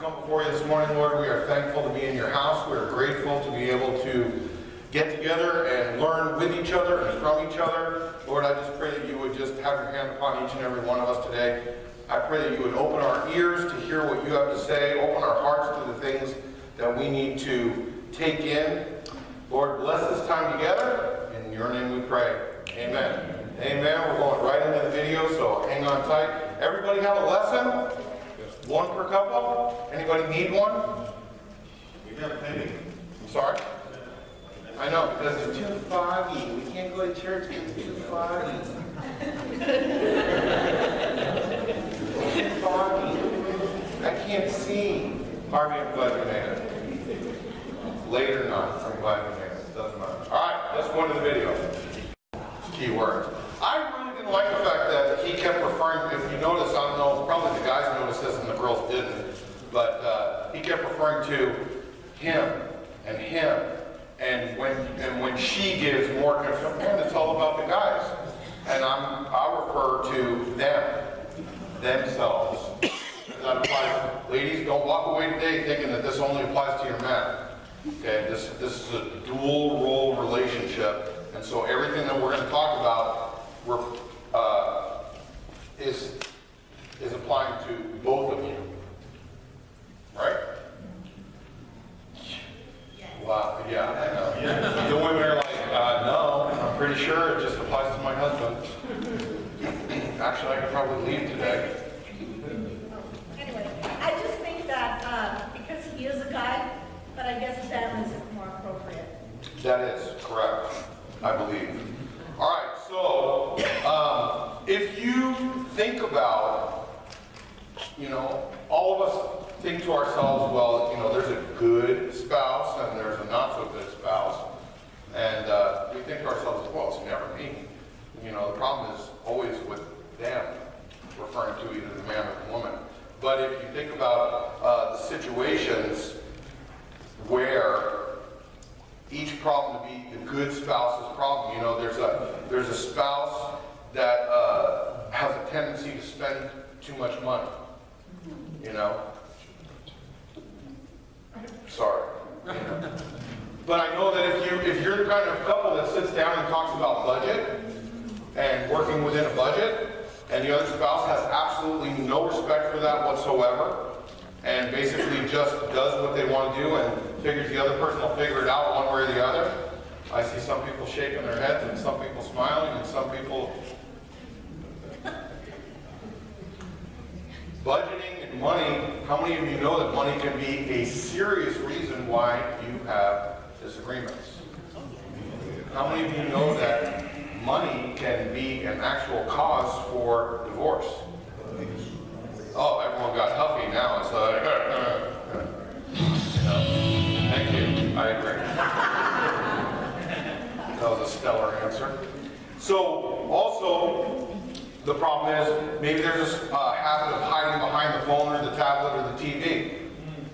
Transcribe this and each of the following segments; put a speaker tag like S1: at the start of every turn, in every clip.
S1: come before you this morning, Lord. We are thankful to be in your house. We are grateful to be able to get together and learn with each other and from each other. Lord, I just pray that you would just have your hand upon each and every one of us today. I pray that you would open our ears to hear what you have to say, open our hearts to the things that we need to take in. Lord, bless this time together. In your name we pray. Amen. Amen. We're going right into the video, so hang on tight. Everybody have a lesson? One per couple? Anybody need one?
S2: We have plenty.
S1: I'm sorry? I know, because it's too foggy. We can't go to church because it's too foggy. Too foggy. I can't see. Harvey, I'm glad you made it. Late or not, I'm glad you made it. Doesn't matter. All right, let's go into the video. Key words. I really didn't like the fact that he kept referring, if you notice, I don't know, probably the guys noticed this and the girls didn't, but he kept referring to him and him, and when she gives more concern, man, it's all about the guys. And I refer to them, themselves. And that applies, ladies, don't walk away today thinking that this only applies to your men. Okay, this is a dual role relationship, and so everything that we're going to talk about is applying to both of you, right? Wow, yeah, I know. Yeah. The women are like, no, I'm pretty sure it just applies to my husband. Actually, I could probably leave today.
S3: Anyway, I just think that because he is a guy, but I guess Sam is more appropriate.
S1: That is correct, I believe. All right, so if you think about, all of us think to ourselves, well, there's a good spouse and there's a not so good spouse. And we think to ourselves, well, it's never me. The problem is always with them, referring to either the man or the woman. But if you think about the situations where each problem to be the good spouse's problem, there's a spouse that has a tendency to spend too much money. Sorry. But I know that if you're the kind of couple that sits down and talks about budget and working within a budget, and the other spouse has absolutely no respect for that whatsoever, and basically just does what they want to do and figures the other person will figure it out one way or the other. I see some people shaking their heads and some people smiling and some people budgeting and money. How many of you know that money can be a serious reason why you have disagreements? How many of you know that money can be an actual cause for divorce? Oh, everyone got huffy now. It's like, thank you. I agree. That was a stellar answer. So, also, the problem is maybe there's this habit of hiding behind the phone or the tablet or the TV.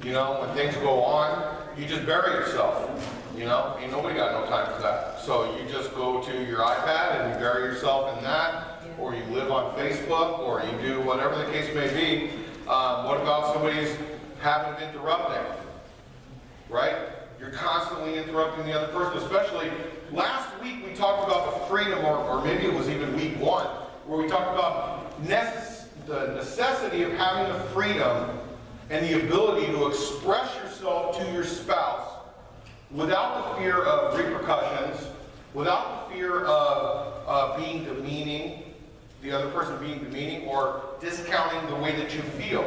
S1: When things go on, you just bury yourself. Ain't nobody got no time for that. So you just go to your iPad and you bury yourself in that, or you live on Facebook, or you do whatever the case may be. What about somebody's habit of interrupting? Right? You're constantly interrupting the other person, especially last week we talked about the freedom, or maybe it was even week one, where we talked about the necessity of having the freedom and the ability to express yourself to your spouse without the fear of repercussions, without the fear of being demeaning, the other person being demeaning, or discounting the way that you feel.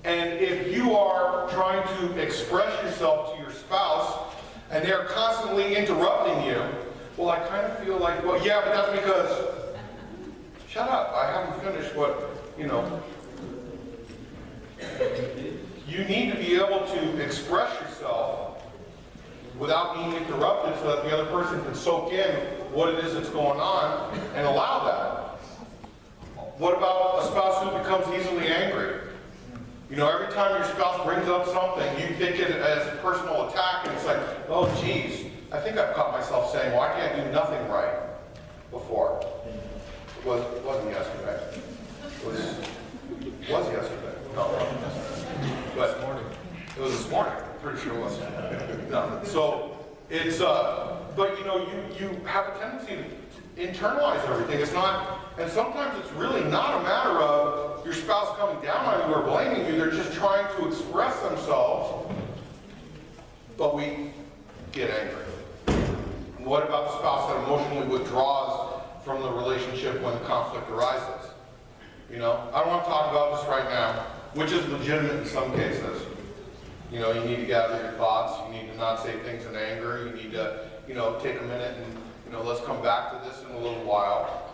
S1: And if you are trying to express yourself to your spouse and they're constantly interrupting you, well, I kind of feel like, well, yeah, but that's because, shut up, I haven't finished what, You need to be able to express yourself without being interrupted so that the other person can soak in what it is that's going on and allow that. What about a spouse who becomes easily angry? Every time your spouse brings up something, you think it as a personal attack, and it's like, oh, geez, I think I've caught myself saying, well, I can't do nothing right before. It wasn't yesterday. It was yesterday. No, it wasn't yesterday. But morning, pretty sure it was. No, so it's, but you know, you have a tendency to internalize everything. It's not, and sometimes it's really not a matter of your spouse coming down on you or blaming you. They're just trying to express themselves, but we get angry. What about the spouse that emotionally withdraws from the relationship when conflict arises? You know, I don't want to talk about this right now, which is legitimate in some cases. You know, you need to gather your thoughts. You need to not say things in anger. You need to, you know, take a minute and, you know, let's come back to this in a little while.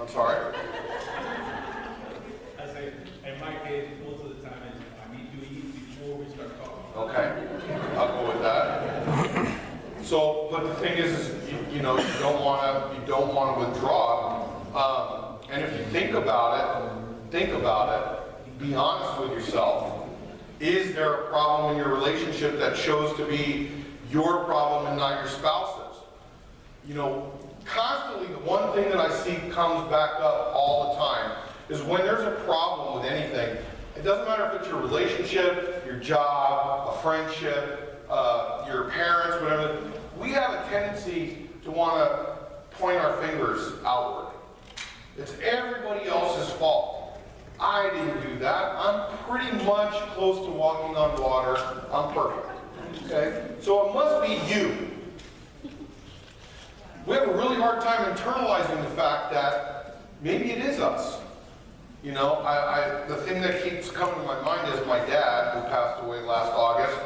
S1: I'm sorry?
S4: I say, in my case, most of the time, I need to eat before we start talking.
S1: Okay, I'll go with that. So, but the thing is you know, you don't want to withdraw. And if you think about it, be honest with yourself. Is there a problem in your relationship that shows to be your problem and not your spouse's? You know, constantly the one thing that I see comes back up all the time is when there's a problem with anything, it doesn't matter if it's your relationship, your job, a friendship, your parents, whatever, we have a tendency to want to point our fingers outward. It's everybody else's fault. I didn't do that. I'm pretty much close to walking on water. I'm perfect. Okay? So it must be you. We have a really hard time internalizing the fact that maybe it is us. You know, the thing that keeps coming to my mind is my dad, who passed away last August,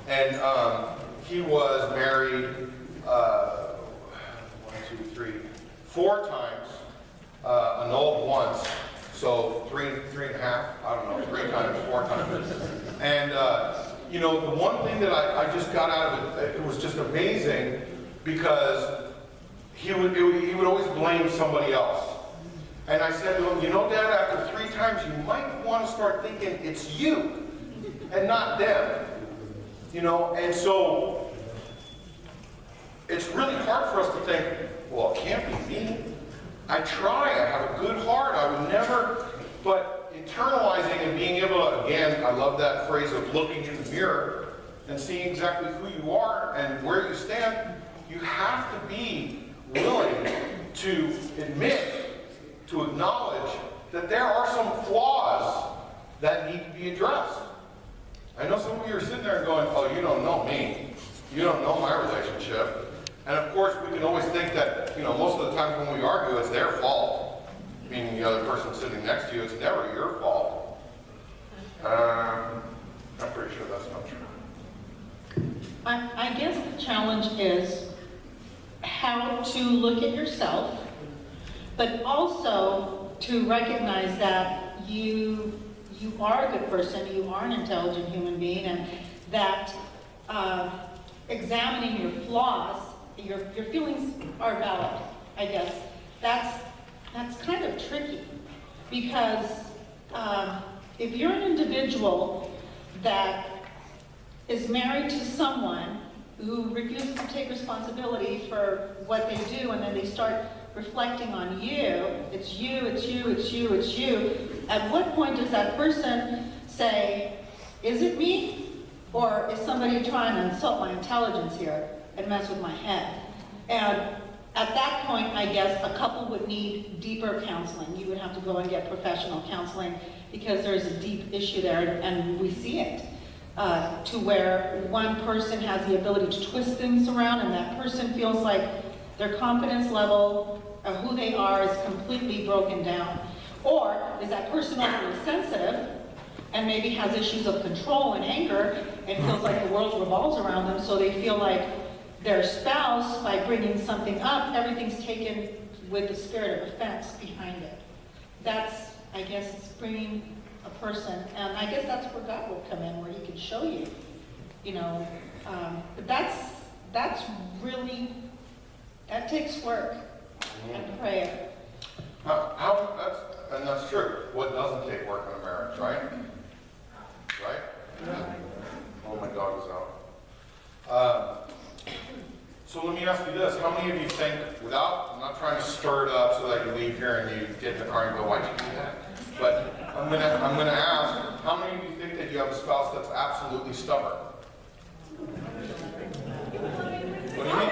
S1: and he was married 4 times, annulled once, so three and a half, I don't know, 3 times, 4 times. And, you know, the one thing that I just got out of it, it was just amazing, because he would always blame somebody else. And I said to him, you know, Dad, after 3 times, you might want to start thinking it's you and not them. You know, and so it's really hard for us to think, well, it can't be me. I try, I have a good heart, I would never, but internalizing and being able to, again, I love that phrase of looking in the mirror and seeing exactly who you are and where you stand, you have to be willing to admit, to acknowledge that there are some flaws that need to be addressed. I know some of you are sitting there going, oh, you don't know me. You don't know my relationship. And of course, we can always think that, you know, most of the time when we argue, it's their fault. Meaning the other person sitting next to you, it's never your fault. I'm pretty sure that's not true.
S5: I guess the challenge is how to look at yourself, but also to recognize that you are a good person, you are an intelligent human being, and that examining your flaws, your feelings are valid, I guess. That's kind of tricky, because if you're an individual that is married to someone who refuses to take responsibility for what they do, and then they start reflecting on you, it's you, it's you, it's you, it's you, at what point does that person say, is it me? Or is somebody trying to insult my intelligence here and mess with my head? And at that point, I guess, a couple would need deeper counseling. You would have to go and get professional counseling, because there's a deep issue there, and we see it. To where one person has the ability to twist things around, and that person feels like their confidence level of who they are is completely broken down. Or is that person overly sensitive and maybe has issues of control and anger and feels like the world revolves around them, so they feel like their spouse, by bringing something up, everything's taken with the spirit of offense behind it. That's, I guess, it's bringing a person, and I guess that's where God will come in, where he can show you, you know, but that's really, that takes work and prayer.
S1: That's true. What doesn't take work in a marriage, right? Right? Yeah. Oh, my dog is out. So let me ask you this. How many of you think, I'm not trying to stir it up so that you leave here and you get in the car and go, why'd you do that? But I'm gonna ask, how many of you think that you have have a spouse that's absolutely stubborn? What do you mean?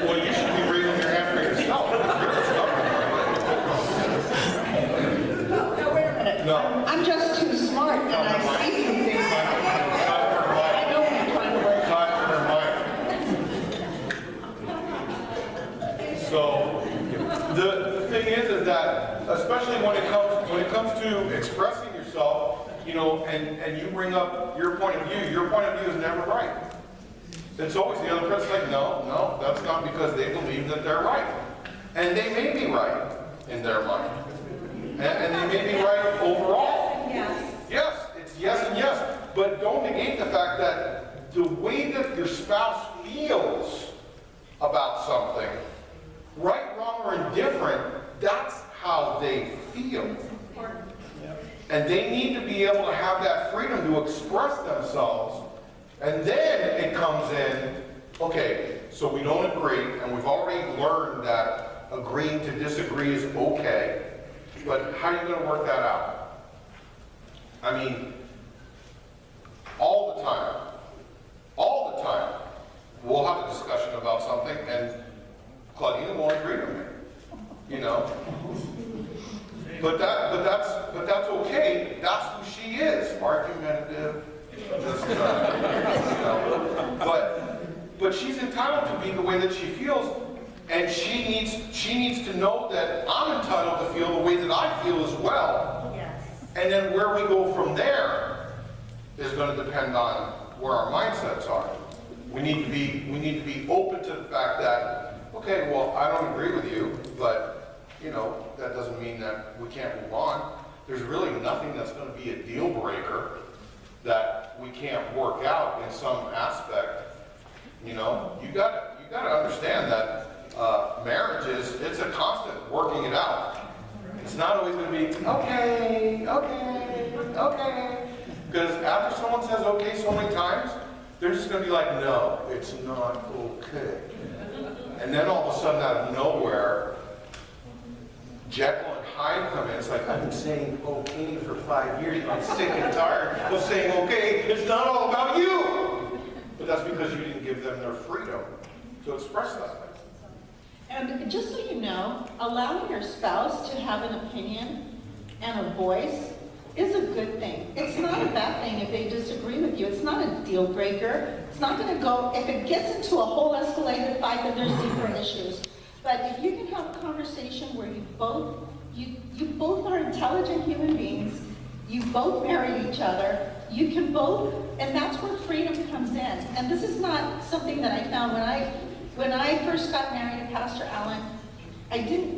S1: Well, you should be raising your hand for yourself. You're stubborn.
S5: No, wait a minute.
S1: No.
S5: I'm just too smart and I see some things. I know when I'm trying to work.
S1: So the thing is that especially when it comes to expressing yourself, you know, and you bring up your point of view is never right. It's always the other person's like, no, that's not, because they believe that they're right. And they may be right in their mind. And they may be right overall.
S3: Yes.
S1: Yes, it's yes and yes. But don't negate the fact that the way that your spouse feels about something, right, wrong, or indifferent, that's how they feel. And they need to be able to have that freedom to express themselves. And then it comes in, okay, so we don't agree, and we've already learned that agreeing to disagree is okay, but how are you going to work that out? I mean, all the time, we'll have a discussion about something, and Claudina won't agree with me, you know? But that's okay. That's who she is, argumentative. Just, you know. But she's entitled to be the way that she feels, and she needs to know that I'm entitled to feel the way that I feel as well.
S3: Yes.
S1: And then where we go from there is going to depend on where our mindsets are. We need to be open to the fact that, okay, well, I don't agree with you, but you know, that doesn't mean that we can't move on. There's really nothing that's going to be a deal breaker that we can't work out in some aspect. You know, you got to understand that marriage it's a constant working it out. It's not always going to be okay. Because after someone says okay so many times, they're just going to be like, no, it's not okay. And then all of a sudden, out of nowhere, Jekyll and Hyde come in. It's like, I've been saying okay for 5 years. I'm sick and tired of saying okay. It's not all about you. But that's because you didn't give them their freedom to express that.
S5: And just so you know, allowing your spouse to have an opinion and a voice is a good thing. It's not a bad thing if they disagree with you. It's not a deal breaker. It's not going to go, if it gets into a whole escalated fight, then there's deeper issues. But if you can have a conversation where you both are intelligent human beings, you both marry each other, you can both, and that's where freedom comes in. And this is not something that I found when I first got married to Pastor Allen.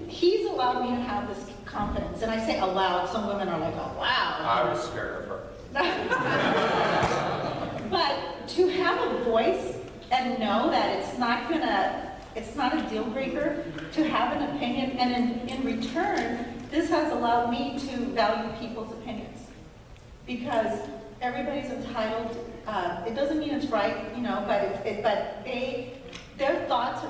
S5: He's allowed me to have this confidence. And I say allowed, some women are like, oh wow.
S1: I was scared of her.
S5: But to have a voice and know that it's not a deal breaker, to have an opinion, and in return, this has allowed me to value people's opinions. Because everybody's entitled, it doesn't mean it's right, you know, but your thoughts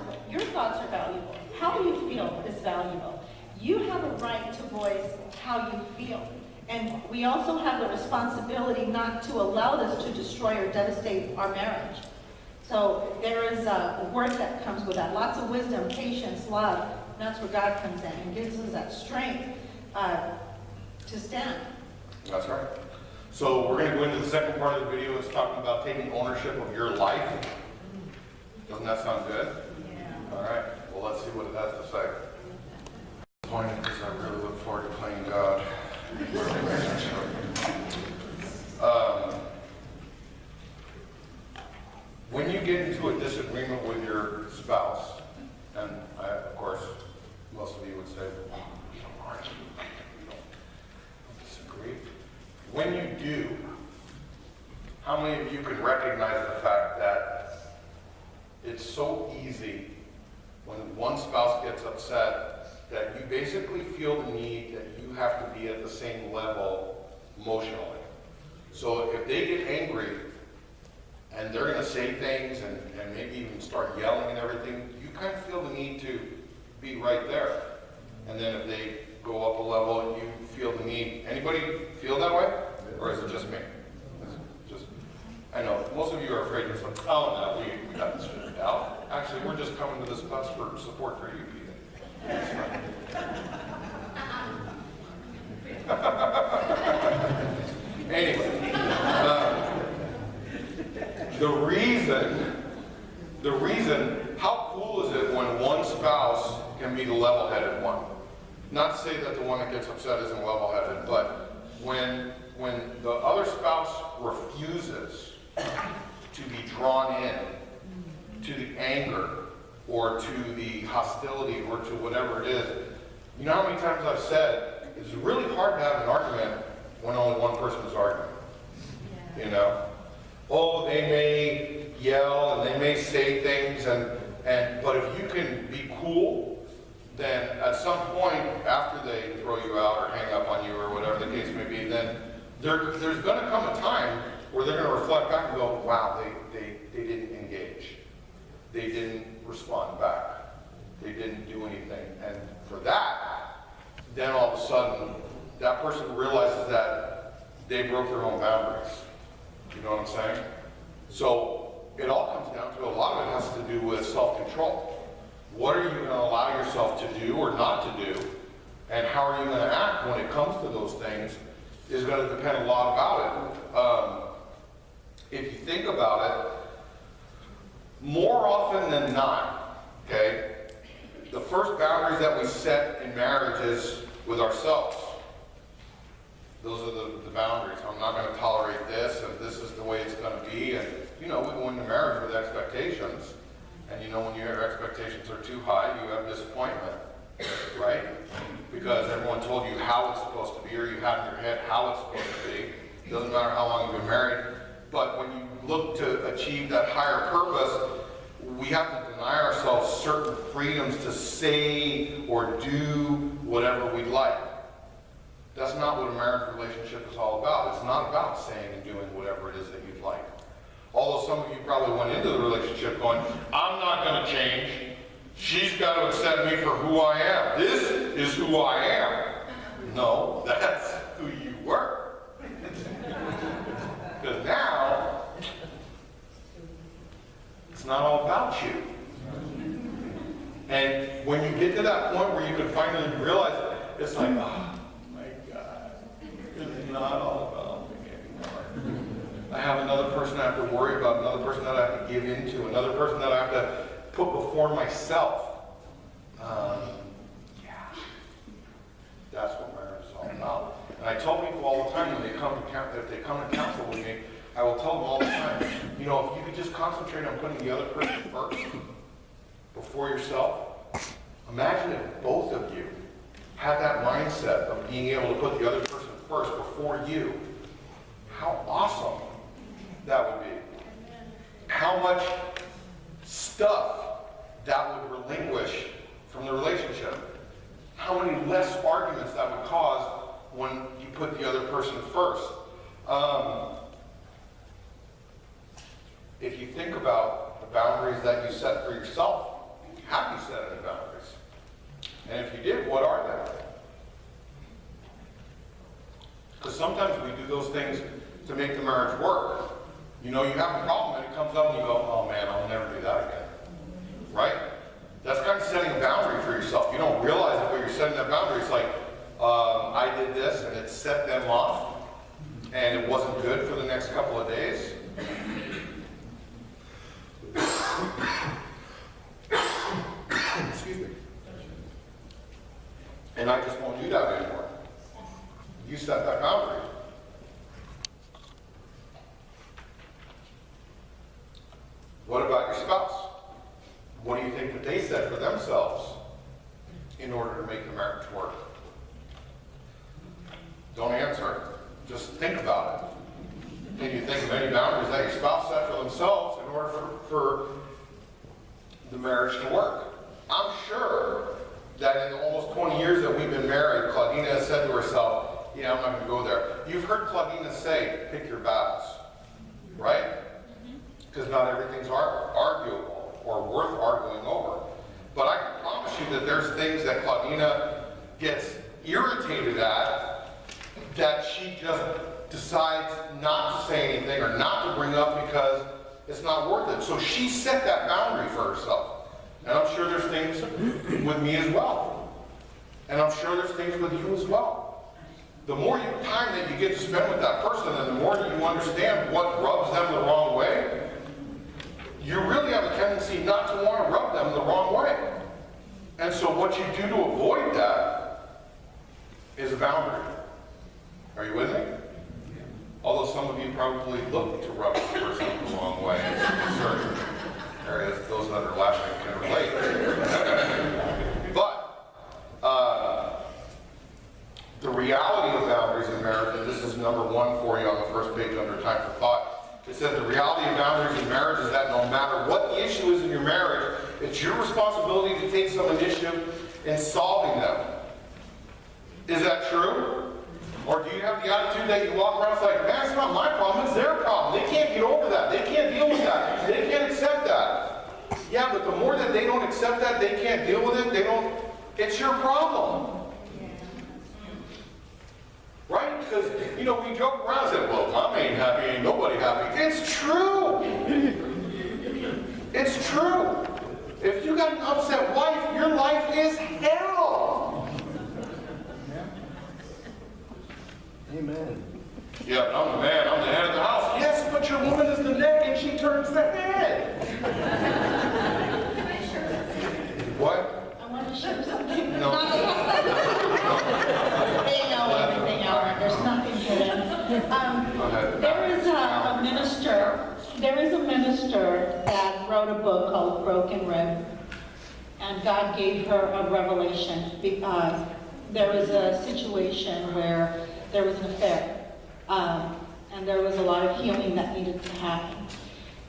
S5: are valuable. How you feel is valuable. You have a right to voice how you feel. And we also have the responsibility not to allow this to destroy or devastate our marriage. So there is a work that comes with that. Lots of wisdom, patience, love. And that's where God comes in and gives us that strength to stand.
S1: That's right. So we're going to go into the second part of the video. It's talking about taking ownership of your life. Doesn't that sound good?
S3: Yeah.
S1: All right. Well, let's see what it has to say. Disappointed because I really look forward to playing God. When you get into a disagreement with your spouse, and of course, most of you would say, well, we don't argue, we don't disagree. When you do, how many of you can recognize the fact that it's so easy when one spouse gets upset that you basically feel the need that you have to be at the same level emotionally. So if they get angry and they're going to say things and maybe even start yelling and everything, you kind of feel the need to be right there. And then if they go up a level, you feel the need. Anybody feel that way? Or is it just me? Is it just, I know, most of you are afraid of like, oh no, we got this figured out. Actually, we're just coming to this bus for support for you, Peter. That's fine. Anyway, the reason, how cool is it when one spouse can be the level-headed one? Not to say that the one that gets upset isn't level-headed, but when the other spouse refuses to be drawn in to the anger or to the hostility or to whatever it is, you know how many times I've said, it's really hard to have an argument when only one person is arguing. You know? Oh, they may yell and they may say things, but if you can be cool, then at some point after they throw you out or hang up on you or whatever the case may be, then there's going to come a time where they're going to reflect back and go, wow, they didn't engage. They didn't respond back. They didn't do anything. And for that, then all of a sudden, that person realizes that they broke their own boundaries. You know what I'm saying? So it all comes down to, a lot of it has to do with self-control. What are you going to allow yourself to do or not to do? And how are you going to act when it comes to those things is going to depend a lot about it. If you think about it, more often than not, okay, the first boundaries that we set in marriage is with ourselves. Those are the boundaries. I'm not going to tolerate this, and this is the way it's going to be. And, you know, we go into marriage with expectations. And, you know, when your expectations are too high, you have disappointment, right? Because everyone told you how it's supposed to be, or you have in your head how it's supposed to be. It doesn't matter how long you've been married. But when you look to achieve that higher purpose, we have to deny ourselves certain freedoms to say or do whatever we'd like. That's not what a marriage relationship is all about. It's not about saying and doing whatever it is that you'd like. Although some of you probably went into the relationship going, I'm not going to change. She's got to accept me for who I am. This is who I am. No, that's who you were. Because now, it's not all about you. And when you get to that point where you can finally realize, it's like, oh my God, it's not all about me anymore. I have another person I have to worry about, another person that I have to give into, another person that I have to put before myself. Yeah, that's what marriage is all about. And I tell people all the time when they come to if they come to counsel with me, I will tell them all the time, you know, if you could just concentrate on putting the other person first before yourself, imagine if both of you had that mindset of being able to put the other person first before you. How awesome that would be. How much stuff that would relinquish from the relationship. How many less arguments that would cause when you put the other person first. If you think about the boundaries that you set for yourself, have you set any boundaries? And if you did, what are they? Because sometimes we do those things to make the marriage work. You know, you have a problem and it comes up and you go, oh man, I'll never do that again. Right? That's kind of setting a boundary for yourself. You don't realize it, but you're setting that boundary. It's like, I did this and it set them off and it wasn't good for the next couple of days. Excuse me. And I just won't do that anymore. You set that boundary. What about your spouse? What do you think that they set for themselves in order to make the marriage work? Don't answer. Just think about it. Can you think of any boundaries that your spouse set for themselves in order for the marriage to work? I'm sure that in the almost 20 years that we've been married, Claudina has said to herself, yeah, I'm not going to go there. You've heard Claudina say, pick your battles, right? Because not everything's arguable or worth arguing over. But I can promise you that there's things that Claudina gets irritated at that she just decides not to say anything or not to bring up because it's not worth it. So she set that boundary for herself. And I'm sure there's things with me as well. And I'm sure there's things with you as well. The more time that you get to spend with that person and the more you understand what rubs them the wrong way, you really have a tendency not to want to rub them the wrong way. And so what you do to avoid that is a boundary. Are you with me? Although some of you probably look to rub the person the wrong way in certain areas, those that are laughing can relate. But the reality of boundaries in marriage, and this is number one for you on the first page under time for thought, it says the reality of boundaries in marriage is that no matter what the issue is in your marriage, it's your responsibility to take some initiative in solving them. Is that true? Or do you have the attitude that you walk around and it's like, man, it's not my problem, it's their problem. They can't get over that. They can't deal with that. They can't accept that. Yeah, but the more that they don't accept that, they can't deal with it, it's your problem. Right? Because, you know, we joke around and say, well, Mom ain't happy, ain't nobody happy. It's true. It's true. If you got an upset wife, your life is hell.
S6: Amen.
S1: Yeah, but I'm the man, I'm the head of the house. Yes, but your woman is the neck and she turns the head. What?
S5: I want to share something.
S1: No.
S5: They know everything, Alan. There's nothing hidden. There is a minister that wrote a book called Broken Rib, and God gave her a revelation. There was a situation where there was an affair, and there was a lot of healing that needed to happen.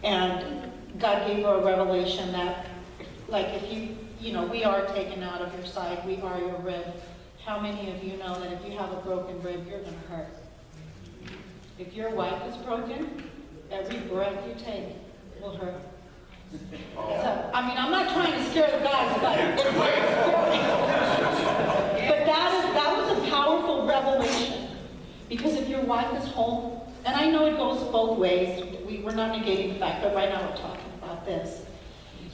S5: And God gave her a revelation that, like, if you know, we are taken out of your side, we are your rib. How many of you know that if you have a broken rib, you're going to hurt? If your wife is broken, every breath you take will hurt. So, I mean, I'm not trying to scare the guys, but that was a powerful revelation. Because if your wife is whole, and I know it goes both ways, we're not negating the fact, but right now we're talking about this.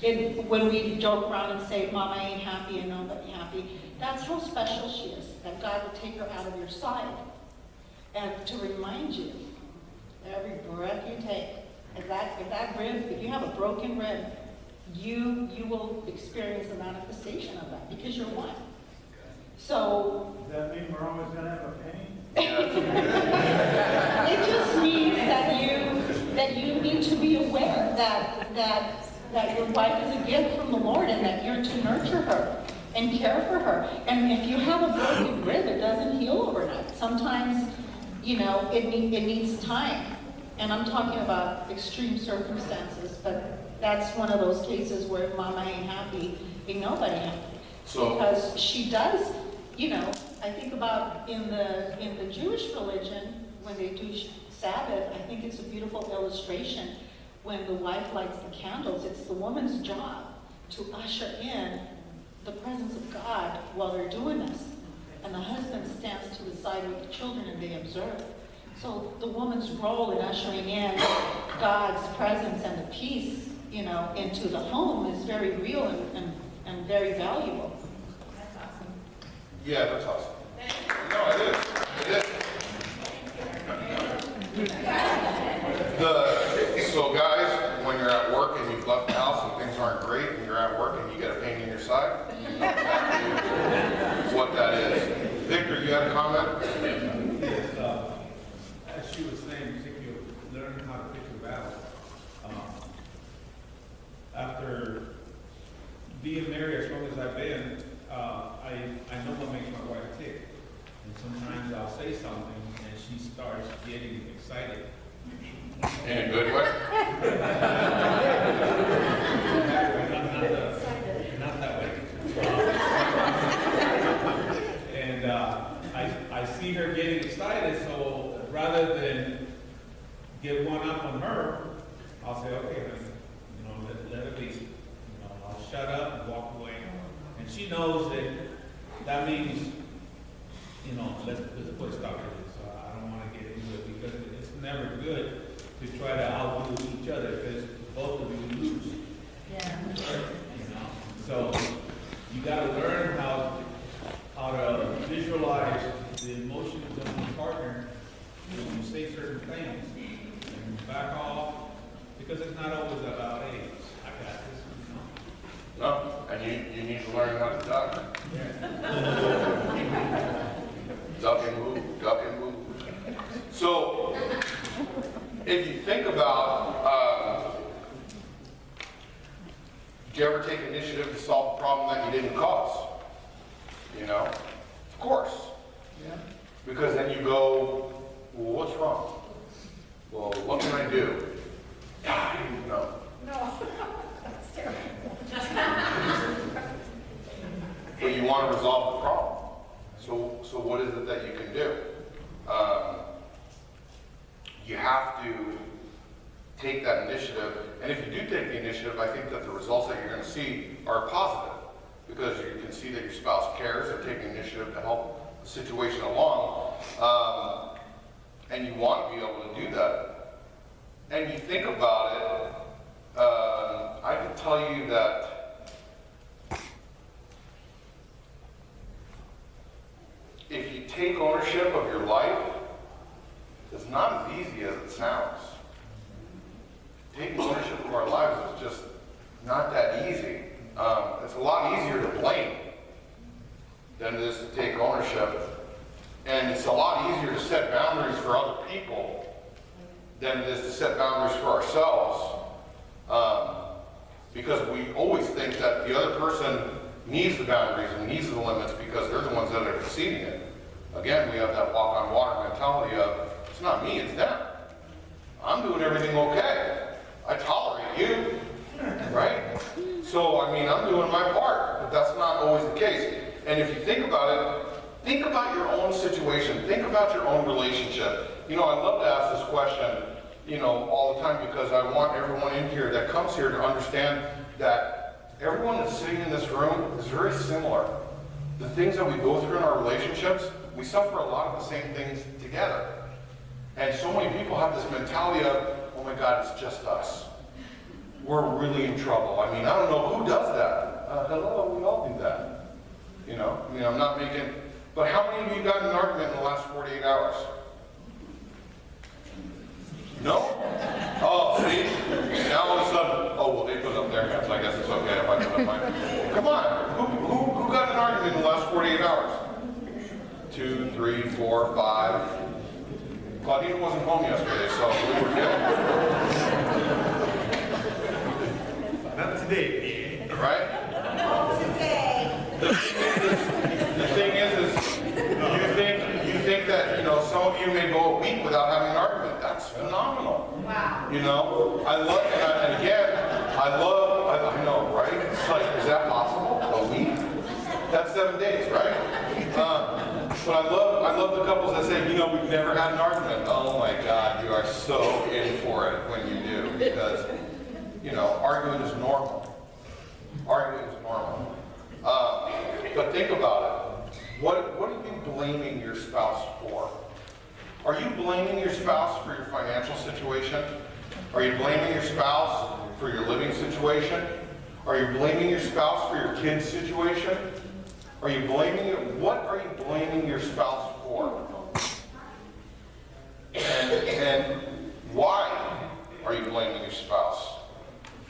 S5: When we joke around and say, Mama ain't happy and nobody happy, that's how special she is, that God would take her out of your side. And to remind you, every breath you take, if that rib, if you have a broken rib, you will experience the manifestation of that because you're one. So
S2: Does that mean we're always gonna have a pain?
S5: it just means that you need to be aware that your wife is a gift from the Lord and that you're to nurture her and care for her. And if you have a broken rib, it doesn't heal overnight. Sometimes, you know, it needs time. And I'm talking about extreme circumstances, but that's one of those cases where Mama ain't happy, ain't nobody happy.
S1: So,
S5: Because she does, you know, I think about in the Jewish religion, when they do Sabbath, I think it's a beautiful illustration. When the wife lights the candles, it's the woman's job to usher in the presence of God while they're doing this. And the husband stands to the side with the children and they observe. So the woman's role in ushering in God's presence and the peace, you know, into the home is very real and very valuable.
S3: That's awesome.
S1: yeah, that's awesome. No, it is. It is. So guys, when you're at work and you've left the house and things aren't great and you're at work and you get a pain in your side, you know exactly what that is. Victor, you had a comment?
S4: Yes, as she was saying, particularly learning how to pick your battle. After being married as long as I've been, I know what makes my wife tick. And sometimes I'll say something and she starts getting excited.
S1: In a good way?
S4: Not that way. And I see her getting excited, so rather than get one up on her, I'll say, okay, honey, you know, let it be. You know, I'll shut up and walk away. And she knows that means you know, let's put a stop to this. So I don't wanna get into it because it's never good to try to outdo each other because both of you lose.
S3: Yeah.
S4: You know, so you gotta learn how to visualize the emotions of your partner when you say certain things and back off, because it's not always about, hey, I got this, you know?
S1: No, and you need to learn how to duck. Duck and move. So, if you think about, did you ever take initiative to solve a problem that you didn't cause? You know? Of course.
S2: Yeah.
S1: Because then you go, well, what's wrong? Well, what can I do? No.
S3: No, that's terrible.
S1: But you want to resolve the problem. So what is it that you can do? You have to take that initiative, and if you do take the initiative, I think that the results that you're going to see are positive, because you can see that your spouse cares, they're taking initiative to help the situation along, and you want to be able to do that. And you think about it, I can tell you that if you take ownership of your life, it's not as easy as it sounds. Taking ownership of our lives is just not that easy. It's a lot easier to blame than it is to take ownership. And it's a lot easier to set boundaries for other people than it is to set boundaries for ourselves. Because we always think that the other person needs the boundaries and needs the limits because they're the ones that are exceeding it. Again, we have that walk on water mentality of, it's not me, it's them. I'm doing everything okay. I tolerate you, right? So, I mean, I'm doing my part, but that's not always the case. And if you think about it, think about your own situation. Think about your own relationship. You know, I love to ask this question, you know, all the time because I want everyone in here that comes here to understand that everyone that's sitting in this room is very similar. The things that we go through in our relationships, we suffer a lot of the same things together. And so many people have this mentality of, oh my God, it's just us. We're really in trouble. I mean, I don't know who does that. Hello, we all do that. You know, I mean, I'm not making, but how many of you got in an argument in the last 48 hours? No? Oh, see? Now all of a sudden, oh, well, they put up their hands. I guess it's okay if I put up mine. Come on. Who got in an argument in the last 48 hours? 2, 3, 4, 5. Claudine wasn't home yesterday, so we were good.
S7: Not today,
S1: Right?
S3: Today.
S1: The thing is you think that, you know, some of you may go a week without having an argument. That's phenomenal.
S3: Wow.
S1: You know, I love, and again, I know, right? It's like, is that possible? A week? That's 7 days, right? But I love the couples that say, you know, we've never had an argument. Oh my God, you are so in for it when you do, because, you know, arguing is normal. Arguing is normal. But think about it. What are you blaming your spouse for? Are you blaming your spouse for your financial situation? Are you blaming your spouse for your living situation? Are you blaming your spouse for your kid's situation? Are you blaming it? What are you blaming your spouse for? And why are you blaming your spouse?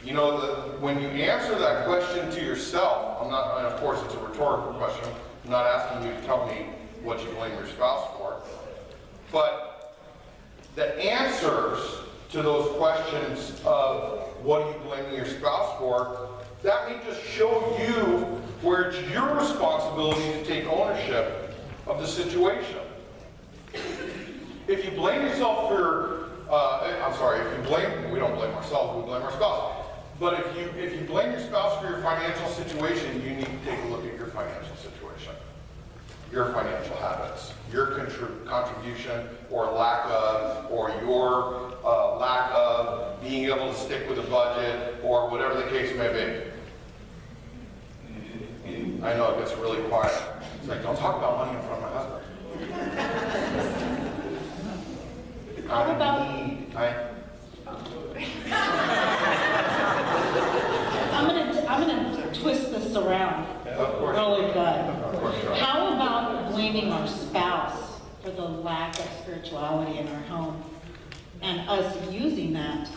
S1: You know, when you answer that question to yourself, and of course it's a rhetorical question, I'm not asking you to tell me what you blame your spouse for, but the answers to those questions of what are you blaming your spouse for, that may just show you where it's your responsibility to take ownership of the situation. If you blame yourself for, we don't blame ourselves, we blame our spouse. But if you blame your spouse for your financial situation, you need to take a look at your financial situation, your financial habits, your contribution or lack of, or your lack of being able to stick with a budget, or whatever the case may be. I know it gets really quiet. It's like, don't talk about money in front of my husband.
S5: How about- I'm gonna twist this around
S1: Of course.
S5: really good.
S1: Of course you are.
S5: How about blaming our spouse for the lack of spirituality in our home and us using that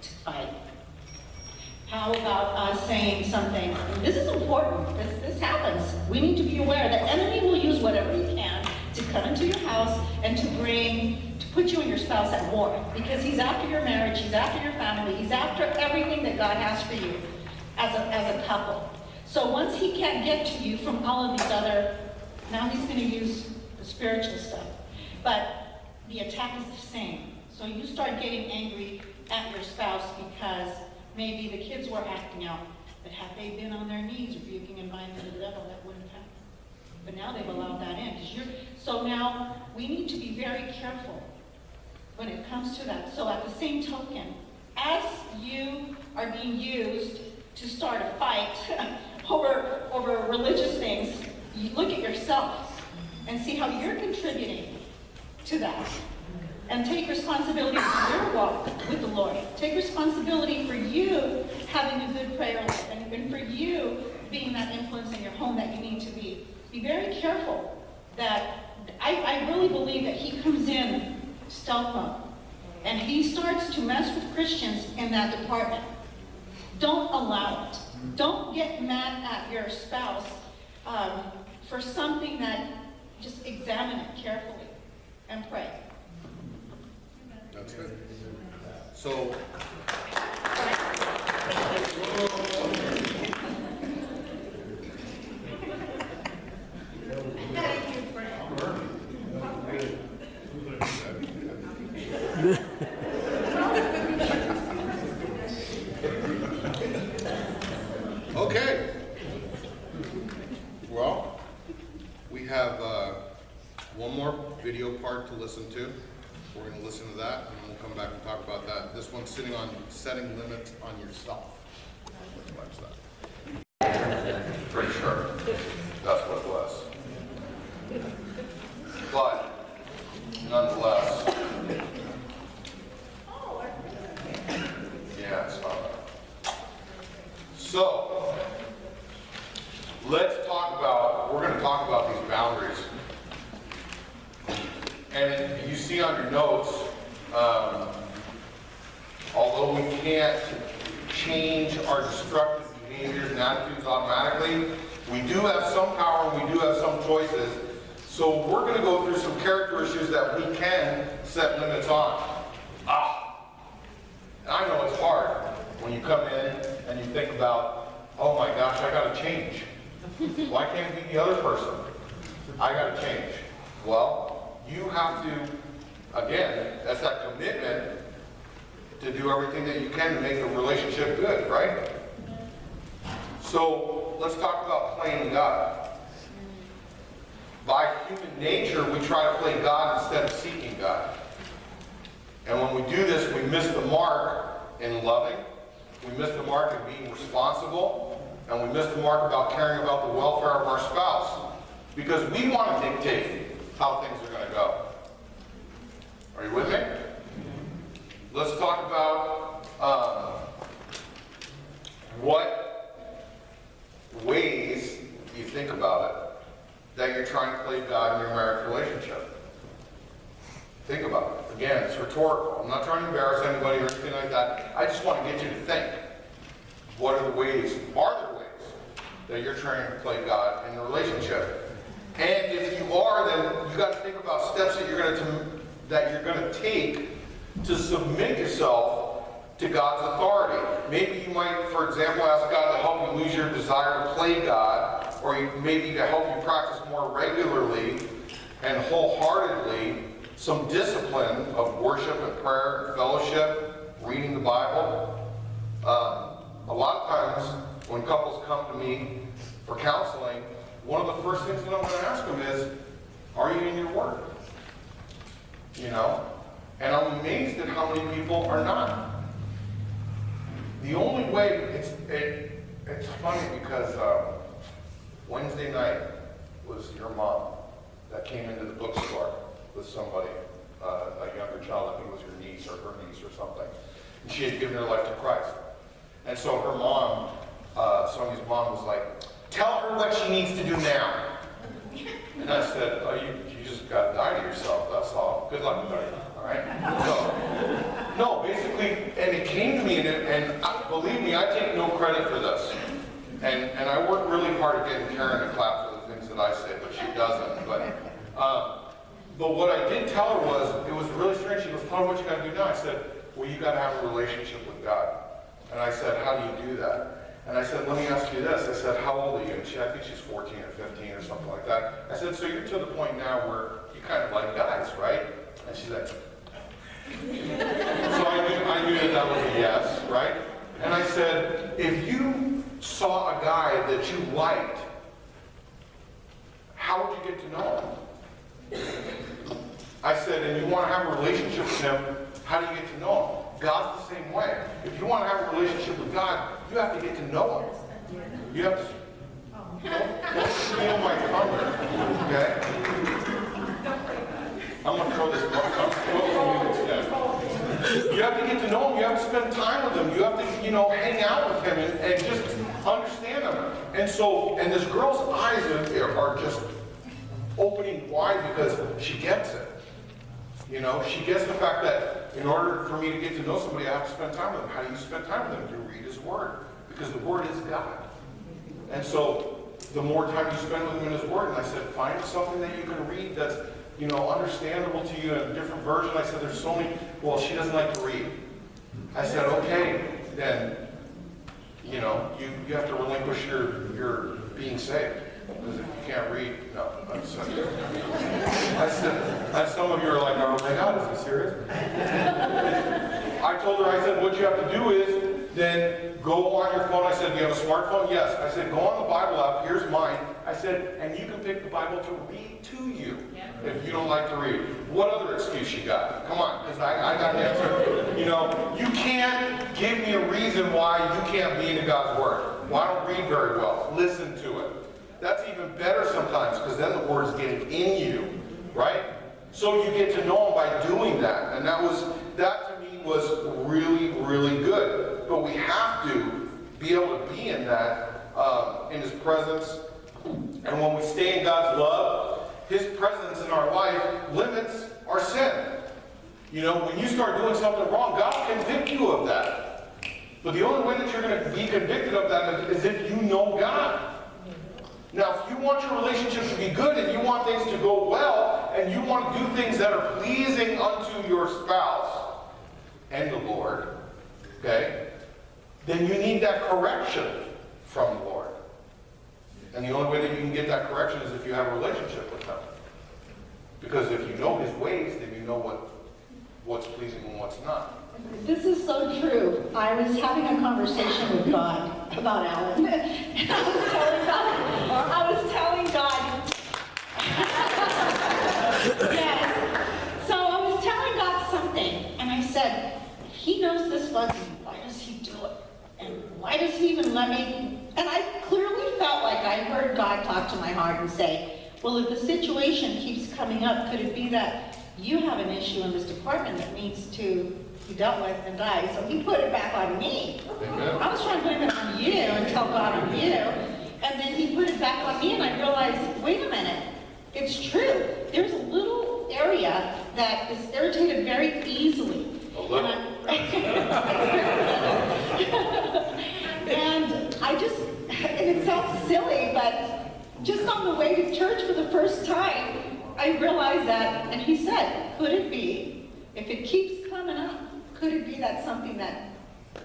S5: to fight? How about us saying something, this is important, this happens. We need to be aware the enemy will use whatever he can to come into your house and to put you and your spouse at war. Because he's after your marriage, he's after your family, he's after everything that God has for you as a couple. So once he can't get to you from all of these other, now he's going to use the spiritual stuff. But the attack is the same. So you start getting angry at your spouse because maybe the kids were acting out, but had they been on their knees rebuking and binding the devil, that wouldn't happen. But now they've allowed that in. So now we need to be very careful when it comes to that. So at the same token, as you are being used to start a fight over religious things, you look at yourself and see how you're contributing to that. And take responsibility for your walk with the Lord. Take responsibility for you having a good prayer life and for you being that influence in your home that you need to be. Be very careful that, I really believe that he comes in stealth mode and he starts to mess with Christians in that department. Don't allow it. Don't get mad at your spouse for something that, just examine it carefully and pray.
S1: That's good. So,
S3: Thank you, Frank.
S1: okay. Well, we have one more video part to listen to. We're going to listen to that, and then we'll come back and talk about that. This one's sitting on setting limits on yourself. What's that? Pretty sure that's what it was. But, nonetheless, yeah, it's not that. So, let's talk about, we're going to talk about these boundaries. And you see on your notes, although we can't change our destructive behaviors and attitudes automatically, we do have some power and we do have some choices. So we're going to go through some character issues that we can set limits on. I know it's hard when you come in and you think about, oh my gosh, I got to change. Why can't it be the other person? I got to change. Well, you have to, again, that's that commitment to do everything that you can to make the relationship good, right? So let's talk about playing God. By human nature, we try to play God instead of seeking God. And when we do this, we miss the mark in loving, we miss the mark in being responsible, and we miss the mark about caring about the welfare of our spouse. Because we want to dictate how things are going to go. Are you with me? Let's talk about what ways you think about it that you're trying to play God in your marriage relationship. Think about it. Again, it's rhetorical. I'm not trying to embarrass anybody or anything like that. I just want to get you to think. What are the ways, that you're trying to play God in the relationship? And if you are, then you got to think about steps that you're going to take to submit yourself to God's authority. Maybe you might, for example, ask God to help you lose your desire to play God, or maybe to help you practice more regularly and wholeheartedly some discipline of worship and prayer and fellowship, reading the Bible. A lot of times when couples come to me for counseling, one of the first things that I'm going to ask them is, are you in your word? You know? And I'm amazed at how many people are not. The only way, it's funny because Wednesday night was your mom that came into the bookstore with somebody, a younger child, I think it was her niece or something. And she had given her life to Christ. And so her mom, Sonia's mom was like, tell her what she needs to do now. And I said, oh, you just got to die to yourself, that's all. Good luck with that, all right? So, no, basically, and it came to me, and believe me, I take no credit for this. And I work really hard at getting Karen to clap for the things that I say, but she doesn't. But what I did tell her was, it was really strange. She goes, tell her what you got to do now. I said, well, you got to have a relationship with God. And I said, how do you do that? And I said, let me ask you this. I said, how old are you? And I think she's 14 or 15 or something like that. I said, so you're to the point now where you kind of like guys, right? And she's like, so I knew that was a yes, right? And I said, if you saw a guy that you liked, how would you get to know him? I said, and you want to have a relationship with him, how do you get to know him? God's the same way. If you want to have a relationship with God, you have to get to know him. You have to don't steal my thunder, okay? I'm going to throw this You have to get to know him. You have to spend time with him. You have to, hang out with him and just understand him. And this girl's eyes are just opening wide because she gets it. She gets the fact that in order for me to get to know somebody, I have to spend time with them. How do you spend time with them? You read his word. Because the word is God. And so the more time you spend with him in his word, and I said, find something that you can read that's, understandable to you in a different version. I said, there's so many, well, she doesn't like to read. I said, okay, then, you have to relinquish your being saved. Because if you can't read, no. I said, some of you are like, oh my God, is he serious? I told her, I said, what you have to do is then go on your phone. I said, do you have a smartphone? Yes. I said, go on the Bible app. Here's mine. I said, and you can pick the Bible to read to you if you don't like to read. What other excuse you got? Come on, because I got the answer. You can't give me a reason why you can't be into God's Word. Well, I don't read very well. Listen to it. That's even better sometimes, because then the Word is getting in you, right? So you get to know Him by doing that. And that to me was really, really good. But we have to be able to be in that, in His presence. And when we stay in God's love, His presence in our life limits our sin. When you start doing something wrong, God will convict you of that. But the only way that you're going to be convicted of that is if you know God. Now, if you want your relationship to be good and you want things to go well and you want to do things that are pleasing unto your spouse and the Lord, okay, then you need that correction from the Lord. And the only way that you can get that correction is if you have a relationship with Him. Because if you know His ways, then you know what's pleasing and what's not.
S5: This is so true. I was having a conversation with God about Alan. And I was telling God, yes. So I was telling God something, and I said, He knows this bugs me. Why does He do it? And why does He even let me? And I clearly felt like I heard God talk to my heart and say, well, if the situation keeps coming up, could it be that you have an issue in this department that needs to be dealt with and die? So He put it back on me.
S1: Amen.
S5: I was trying to blame it on you and tell God on you. And then He put it back on me, and I realized, wait a minute, it's true. There's a little area that is irritated very easily.
S1: A little.
S5: And and it sounds silly, but just on the way to church for the first time, I realized that, and He said, could it be, if it keeps coming up, could it be that something that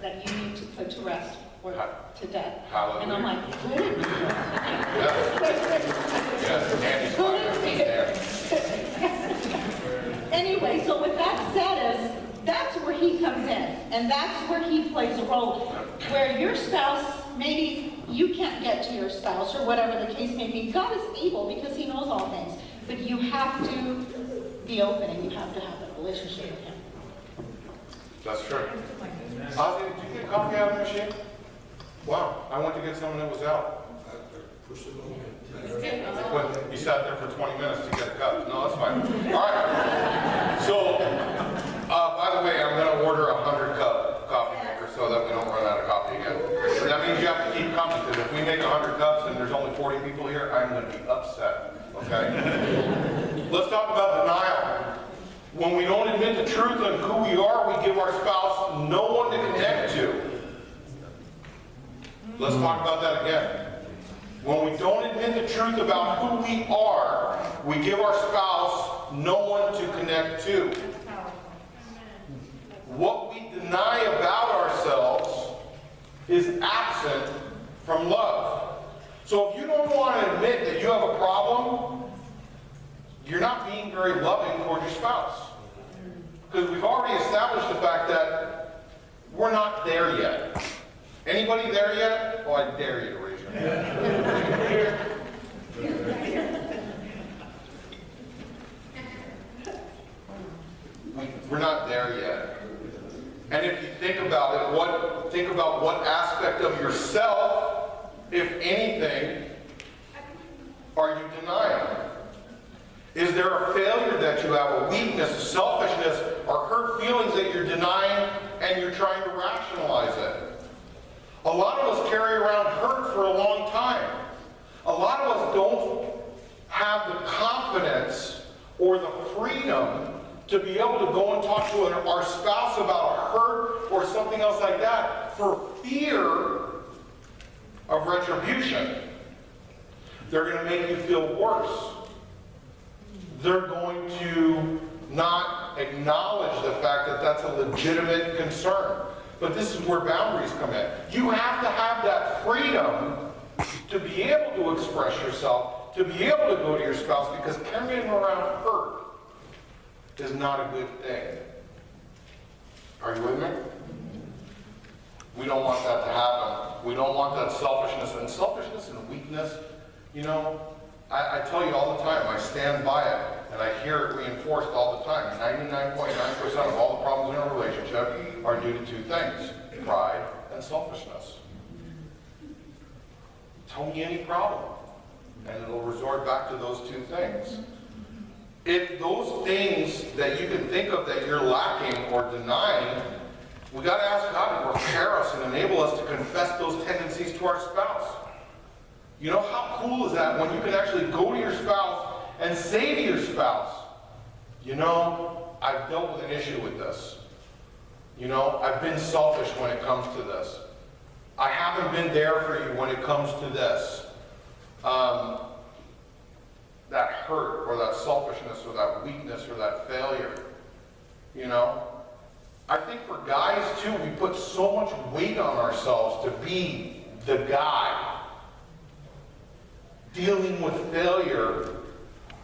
S5: you need to put to rest or to death?
S1: Hallelujah.
S5: And I'm like, could it be?
S1: Yes,
S5: Anyway, so what that said is, that's where He comes in, and that's where He plays a role. Where your spouse, maybe you can't get to your spouse, or whatever the case may be, God is able because He knows all things. But you have to be open, and you have to have a relationship with Him.
S1: That's true. Ozzy, did you get coffee out of the machine? Wow, I went to get some and it was out. But you sat there for 20 minutes to get a cup. No, that's fine. All right. So, by the way, I'm going to order 100-cup coffee maker so that we don't run out of coffee again. But that means you have to keep coming, because if we make 100 cups and there's only 40 people here, I'm going to be upset. Okay? Let's talk about denial. When we don't admit the truth on who we are, we give our spouse no one to connect to. Let's talk about that again. When we don't admit the truth about who we are, we give our spouse no one to connect to. What we deny about ourselves is absent from love. So if you don't want to admit that you have a problem, you're not being very loving toward your spouse. Because we've already established the fact that we're not there yet. Anybody there yet? Oh, I dare you to raise your hand. We're not there yet. And if you think about it, think about what aspect of yourself, if anything, are you denying? Is there a failure that you have, a weakness, a selfishness, or hurt feelings that you're denying and you're trying to rationalize it? A lot of us carry around hurt for a long time. A lot of us don't have the confidence or the freedom to be able to go and talk to our spouse about hurt or something else like that for fear of retribution. They're going to make you feel worse. They're going to not acknowledge the fact that that's a legitimate concern. But this is where boundaries come in. You have to have that freedom to be able to express yourself, to be able to go to your spouse, because carrying around hurt is not a good thing. Are you with me? We don't want that to happen. We don't want that selfishness. And selfishness and weakness, you know, I tell you all the time, I stand by it, and I hear it reinforced all the time. 99.9% of all the problems in a relationship are due to two things: pride and selfishness. Tell me any problem, and it'll resort back to those two things. If those things that you can think of that you're lacking or denying, we got to ask God to repair us and enable us to confess those tendencies to our spouse. You know, how cool is that when you can actually go to your spouse and say to your spouse, you know, I've dealt with an issue with this. You know, I've been selfish when it comes to this. I haven't been there for you when it comes to this. That hurt or that selfishness or that weakness or that failure. You know, I think for guys too, we put so much weight on ourselves to be the guy. Dealing with failure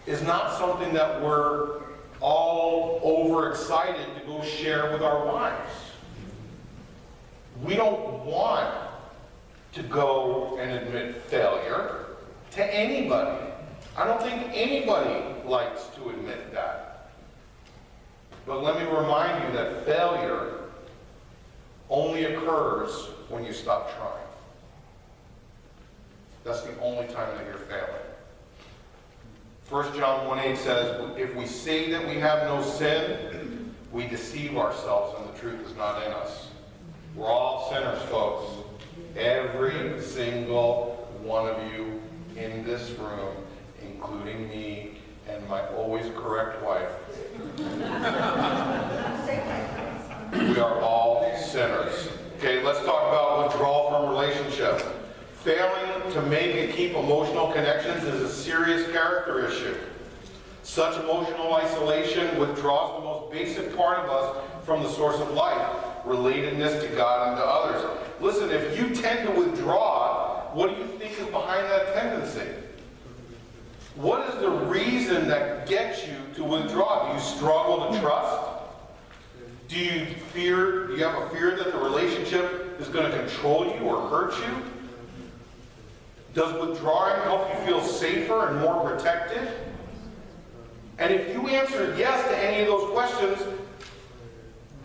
S1: is not something that we're all overexcited to go share with our wives. We don't want to go and admit failure to anybody. I don't think anybody likes to admit that. But let me remind you that failure only occurs when you stop trying. That's the only time that you're failing. 1 John 1:8 says, if we say that we have no sin, we deceive ourselves and the truth is not in us. We're all sinners, folks. Every single one of you in this room, including me and my always correct wife. We are all sinners. Okay, let's talk about withdrawal from relationship. Failing to make and keep emotional connections is a serious character issue. Such emotional isolation withdraws the most basic part of us from the source of life, relatedness to God and to others. Listen, if you tend to withdraw, what do you think is behind that tendency? What is the reason that gets you to withdraw? Do you struggle to trust? Do you have a fear that the relationship is going to control you or hurt you? Does withdrawing help you feel safer and more protected? And if you answered yes to any of those questions,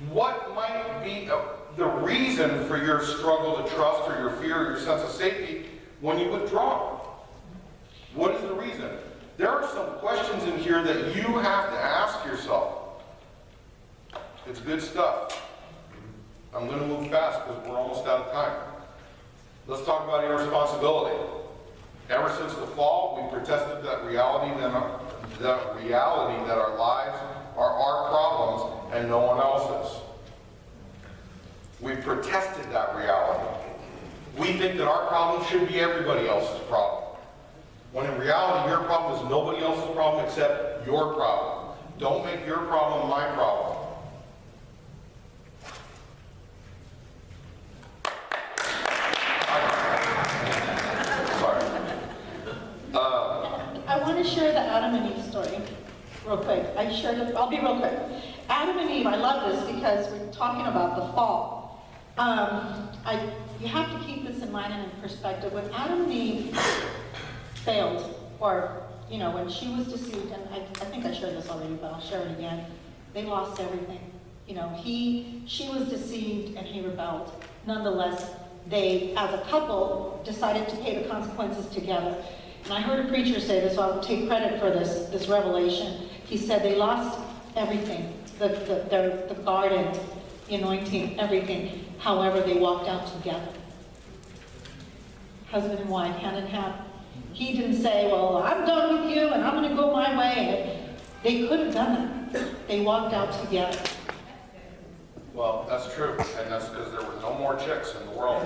S1: what might be the reason for your struggle to trust or your fear or your sense of safety when you withdraw? What is the reason? There are some questions in here that you have to ask yourself. It's good stuff. I'm going to move fast because we're almost out of time. Let's talk about irresponsibility. Ever since the fall, we protested that reality that our lives are our problems and no one else's. We protested that reality. We think that our problem should be everybody else's problem. When in reality, your problem is nobody else's problem except your problem. Don't make your problem my problem. Sorry.
S5: I want to share the Adam and Eve story real quick. I'll be real quick. Adam and Eve, I love this because we're talking about the fall. You have to keep this in mind and in perspective. When Adam and Eve failed, or, when she was deceived, and I think I shared this already, but I'll share it again. They lost everything. She was deceived and he rebelled. Nonetheless, they, as a couple, decided to pay the consequences together. And I heard a preacher say this, so I'll take credit for this revelation. He said they lost everything, the garden, the anointing, everything. However, they walked out together. Husband and wife, hand in hand. He didn't say, well, I'm done with you and I'm going to go my way. They could have done that. They walked out together.
S1: Well, that's true, and that's because there were no more chicks in the world.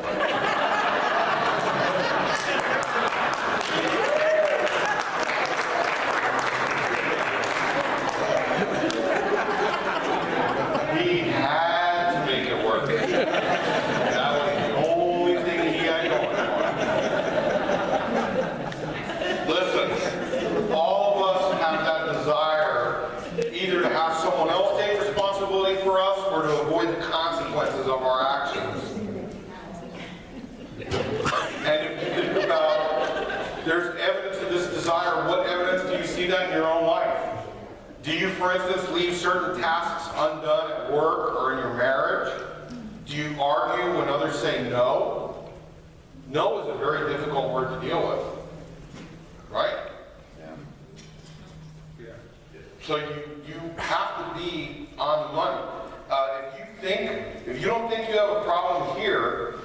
S1: He had to make it work. That was the only thing he had going for him. Listen, all of us have that desire either to have someone else take responsibility for us or to avoid the consequences of our actions. And if you think about, there's evidence of this desire. What evidence do you see that in your own life? Do you, for instance, leave certain tasks undone at work or in your marriage? Do you argue when others say no? No is a very difficult word to deal with, right? So you have to be on the money. If you don't think you have a problem here,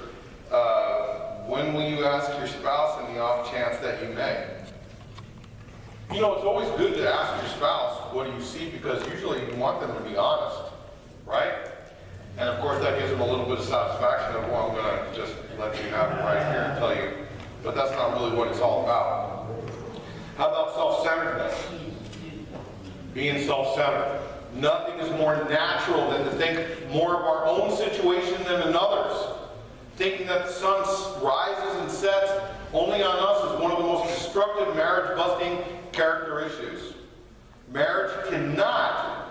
S1: when will you ask your spouse in the off chance that you may? It's always good to ask your spouse, what do you see? Because usually you want them to be honest, right? And of course that gives them a little bit of satisfaction of, well, I'm going to just let you have it right here and tell you. But that's not really what it's all about. How about self-centeredness? Being self-centered. Nothing is more natural than to think more of our own situation than another's. Thinking that the sun rises and sets only on us is one of the most destructive marriage-busting character issues. Marriage cannot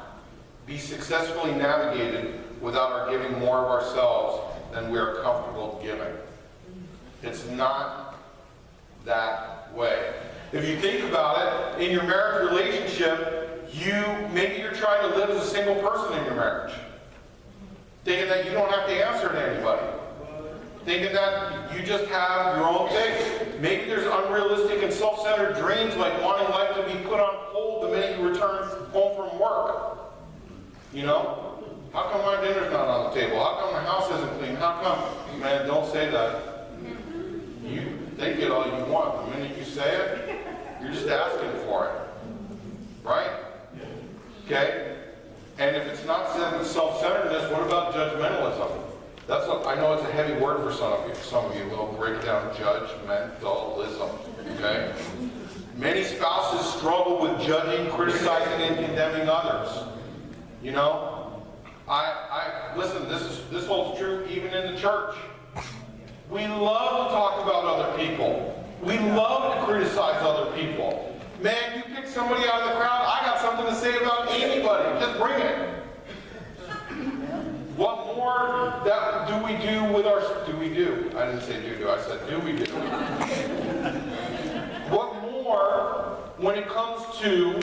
S1: be successfully navigated without our giving more of ourselves than we are comfortable giving. It's not that way. If you think about it, in your marriage relationship, maybe you're trying to live as a single person in your marriage. Thinking that you don't have to answer to anybody. Thinking that you just have your own thing. Maybe there's unrealistic and self-centered dreams like wanting life to be put on hold the minute you return home from work. How come my dinner's not on the table? How come the house isn't clean? How come? Man, don't say that. You think it all you want. The minute you say it, you're just asking for it. Right? Okay? And if it's not self-centeredness, what about judgmentalism? I know it's a heavy word for some of you. We'll break down judgmentalism. Okay? Many spouses struggle with judging, criticizing, and condemning others. Listen, this holds true even in the church. We love to talk about other people. We love to criticize other people. Man, you pick somebody out of the crowd, I got something to say about anybody. Just bring it. What more do we do with our... Do we do? I didn't say do. I said do we do. What more when it comes to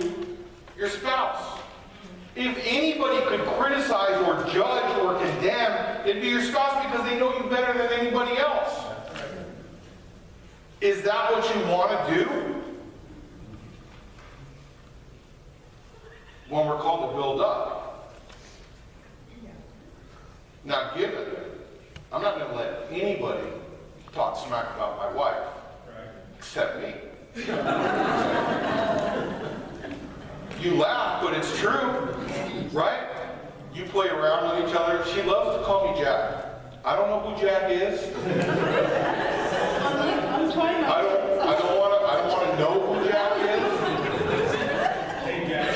S1: your spouse? If anybody could criticize or judge or condemn, it'd be your spouse because they know you better than anybody else. Is that what you want to do? when we're called to build up. Now, given, I'm not going to let anybody talk smack about my wife, except me. You laugh, but it's true, right? You play around with each other. She loves to call me Jack. I don't know who Jack is.
S5: I'm trying not to.
S1: I don't want to know who Jack is.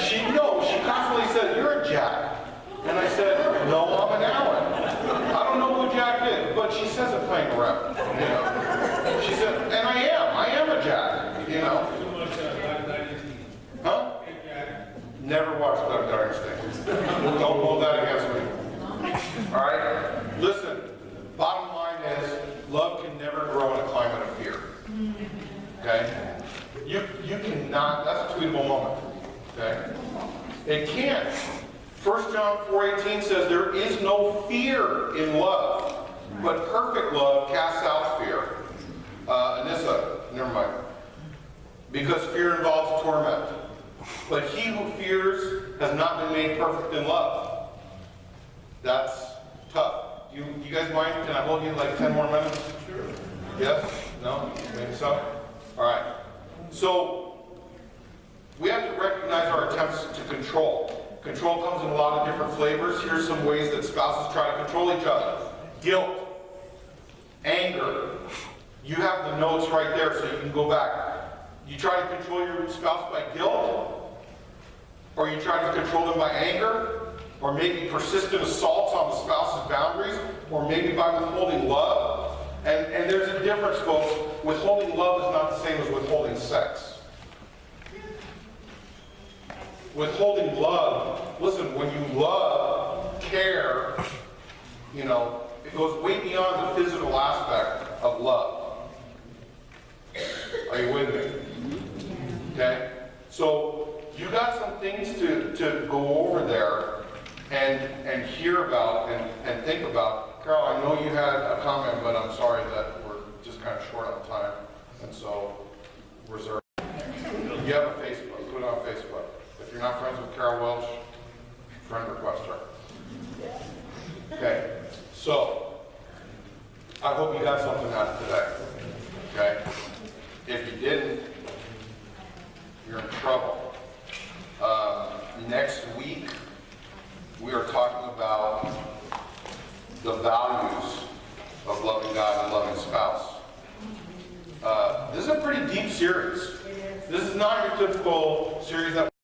S1: She constantly said, "You're a Jack," and I said, "No, I'm an Allen." I don't know who Jack is, but she says it playing around. You know, she said, and I am a Jack. You know.
S4: Too much Black Dynasty.
S1: Huh?
S4: Hey, Jack.
S1: Never watched Black Dynasty. Don't hold that against me. All right? Listen, bottom line is, love can never grow in a climate of fear. Okay? You cannot, that's a tweetable moment. Okay? It can't. 1 John 4:18 says, there is no fear in love, but perfect love casts out fear. Never mind. Because fear involves torment. But he who fears has not been made perfect in love. That's tough. You guys mind? Can I hold you like 10 more minutes? Sure. Yes? No? Maybe so? All right. So, we have to recognize our attempts to control. Control comes in a lot of different flavors. Here's some ways that spouses try to control each other. Guilt. Anger. You have the notes right there so you can go back. You try to control your spouse by guilt, or you try to control them by anger, or maybe persistent assaults on the spouse's boundaries, or maybe by withholding love. And there's a difference, folks. Withholding love is not the same as withholding sex. Withholding love, listen, when you love, care, you know, it goes way beyond the physical aspect of love. Are you with me? Okay? So you got some things to go over there and hear about and think about. Carol, I know you had a comment, but I'm sorry that we're just kind of short on time. And so, reserve. You have a Facebook. Put it on Facebook. If you're not friends with Carol Welch, friend request her. Okay? So, I hope you got something out of today. Okay? If you didn't, you're in trouble. Next week, we are talking about the values of loving God and loving spouse. This is a pretty deep series. This is not your typical series that